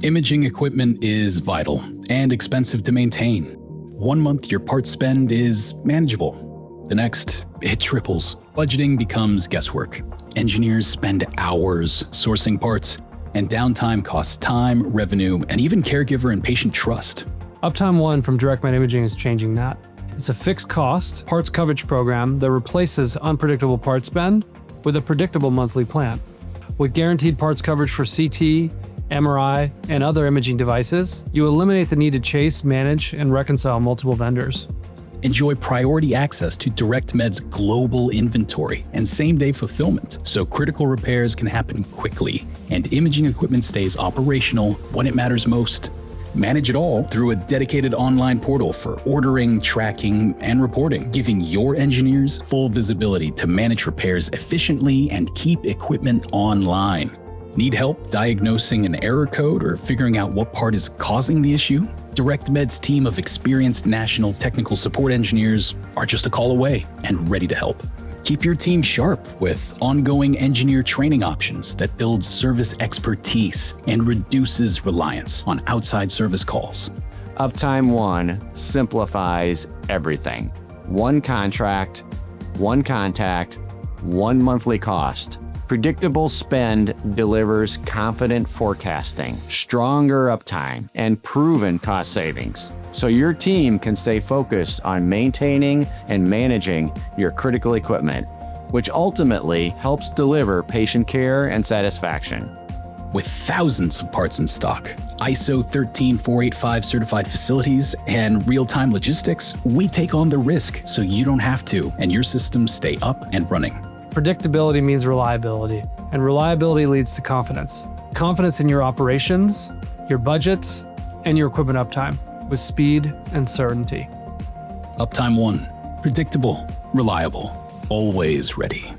Imaging equipment is vital and expensive to maintain. 1 month, your part spend is manageable. The next, it triples. Budgeting becomes guesswork. Engineers spend hours sourcing parts, and downtime costs time, revenue, and even caregiver and patient trust. UptimeOne from DirectMed Imaging is changing that. It's a fixed cost, parts coverage program that replaces unpredictable part spend with a predictable monthly plan. With guaranteed parts coverage for CT, MRI, and other imaging devices, you eliminate the need to chase, manage, and reconcile multiple vendors. Enjoy priority access to DirectMed's global inventory and same-day fulfillment, so critical repairs can happen quickly and imaging equipment stays operational when it matters most. Manage it all through a dedicated online portal for ordering, tracking, and reporting, giving your engineers full visibility to manage repairs efficiently and keep equipment online. Need help diagnosing an error code or figuring out what part is causing the issue? DirectMed's team of experienced national technical support engineers are just a call away and ready to help. Keep your team sharp with ongoing engineer training options that builds service expertise and reduces reliance on outside service calls. UptimeOne simplifies everything. One contract, one contact, one monthly cost. Predictable spend delivers confident forecasting, stronger uptime, and proven cost savings, so your team can stay focused on maintaining and managing your critical equipment, which ultimately helps deliver patient care and satisfaction. With thousands of parts in stock, ISO 13485 certified facilities, and real-time logistics, we take on the risk so you don't have to, and your systems stay up and running. Predictability means reliability, and reliability leads to confidence. Confidence in your operations, your budgets, and your equipment uptime, with speed and certainty. UptimeOne. Predictable, reliable, always ready.